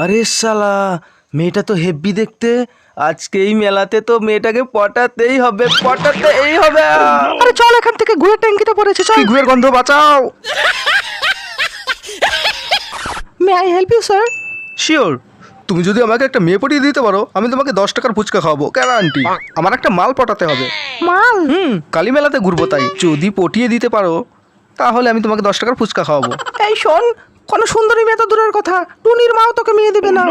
আরে শালা, মেয়েটা তো হেব্বি দেখতে। আজকে এই মেলাতে তো মেয়েটাকে পটাতেই হবে। আরে চল এখান থেকে, ঘুয়ের ট্যাঙ্কিতে পড়েছে, চল। ঘুয়ের গন্ধ বাঁচাও। May I help you sir? Sure, তুমি যদি আমাকে একটা মেয়ে পটিয়ে দিতে পারো, আমি তোমাকে 10 টাকার ফুচকা খাওয়াবো, গ্যারান্টি। আমার একটা মাল পটাতে হবে। মাল? কালী মেলাতে ঘুরবো, তাই যদি পটিয়ে দিতে পারো তাহলে আমি তোমাকে 10 টাকার ফুচকা খাওয়াবো। এই শোন, কোনো সুন্দরী মেয়ে তো দূরের কথা, টুনির মাও তোকে মেয়ে দেবে না।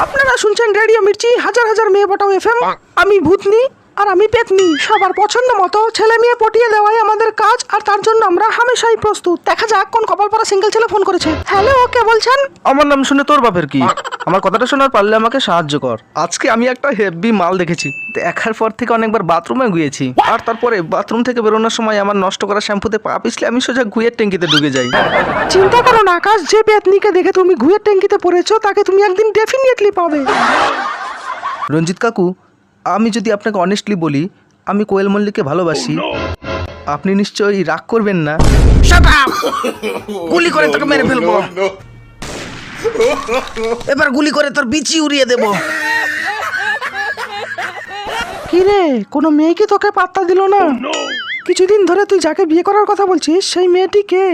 আপনারা শুনছেন রেডিও মির্চি, হাজার হাজার মেয়ে পটাও এফএম। আমি ভূতনি আর আমি পেতনি, সবার পছন্দ মতো ছেলে মেয়ে পটিয়ে দেওয়াই আমাদের কাজ, আর তার জন্য আমরা হামেশাই প্রস্তুত। দেখা যাক কোন কপালপরা সিঙ্গেল ছেলে ফোন করেছে। হ্যালো, কে বলছেন? আমার নাম শুনে তোর বাপের কি? আমার কথাটা শোনার পারলে আমাকে সাহায্য কর। আজকে আমি একটা হেভি মাল দেখেছি। দেখার পর থেকে অনেকবার বাথরুমে গিয়েছি, আর তারপরে বাথরুম থেকে বেরোনোর সময় আমার নষ্ট করা শ্যাম্পুতে পা পিছলে আমি সোজা ঘুয়ের ট্যাঙ্কিতে ঢুকে যাই। চিন্তা করো না আকাশ, যে পেতনিকে দেখে তুমি ঘুয়ের ট্যাঙ্কিতে পড়েছো তাকে তুমি একদিন ডেফিনেটলি পাবে। রঞ্জিত কাকু, আমি যদি আপনাকে অনেস্টলি বলি, আমি কোয়েল মল্লিককে ভালোবাসি। আপনি নিশ্চয়ই রাগ করবেন না? গুলি করে তোকে মেরে ফেলবো, এবার গুলি করে তোর বিচি উড়িয়ে দেবো। কি রে, কোনো মেয়ে কি তোকে পাত্তা দিল না? কিছুদিন ধরে তুই যাকে বিয়ে করার কথা বলছিস সেই মেয়েটি কে?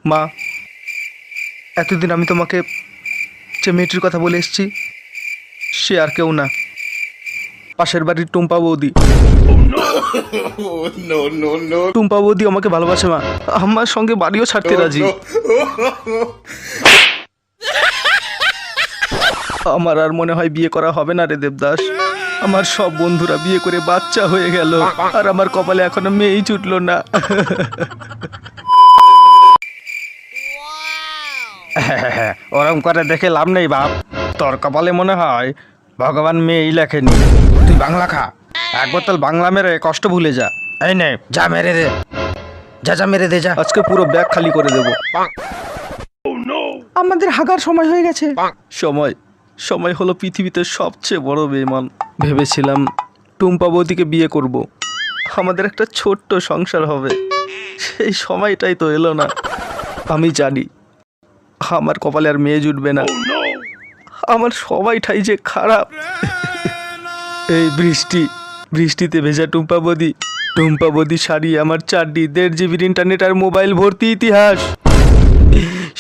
মা, এতদিন আমি তোমাকে যে মেয়েটির কথা বলে এসেছি সে আর কেউ না, পাশের বাড়ির টুম্পা বৌদি। টুম্পা বৌদি আমাকে ভালোবাসে মা, আমার সঙ্গে বাড়িও ছাড়তে রাজি। আমার আর মনে হয় বিয়ে করা হবে না রে দেবদাস। আমার সব বন্ধুরা বিয়ে করে বাচ্চা হয়ে গেল, আর আমার কপালে এখনো মেয়েই জুটলো না। ওরম করে দেখে লাভ নেই বাপ, তোর কপালে মনে হয় ভগবান মেয়েই লেখেনি। তুই বাংলা খা, এক বোতল বাংলা মেরে কষ্ট ভুলে যা। এই নে, যা মেরে দে, যা মেরে দে, যা। আজকে পুরো ব্যাগ খালি করে দেবো। আমাদের হাগার সময় হয়ে গেছে। সময় হলো পৃথিবীতে সবচেয়ে বড় বেঈমান। ভেবেছিলাম টুম্পা বৌদিকে বিয়ে করব, আমাদের একটা ছোট্ট সংসার হবে। সেই সময়টাই তো এলো না। আমি জানি আমার কপালে আর মেয়ে জুটবে না। আমার সবাইটাই যে খারাপ। এই বৃষ্টিতে ভেজা টুম্পা বৌদি শাড়ি, আমার 4D 1.5 GB ইন্টারনেট আর মোবাইল ভর্তি ইতিহাস,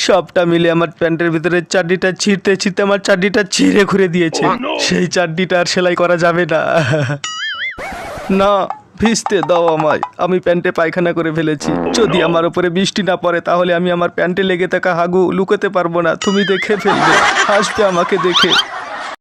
সবটা মিলে আমার প্যান্টের ভিতরে চাড্ডিটা ছিঁড়তে আমার চাড্ডিটা ছিঁড়ে ঘুরে দিয়েছে। সেই চাড্ডিটা আর সেলাই করা যাবে না। না, ভিজতে দাও আমায়, আমি প্যান্টে পায়খানা করে ফেলেছি। যদি আমার উপরে বৃষ্টি না পড়ে তাহলে আমি আমার প্যান্টে লেগে থাকা হাগু লুকোতে পারবো না, তুমি দেখে ফেলবে, হাসবে আমাকে দেখে।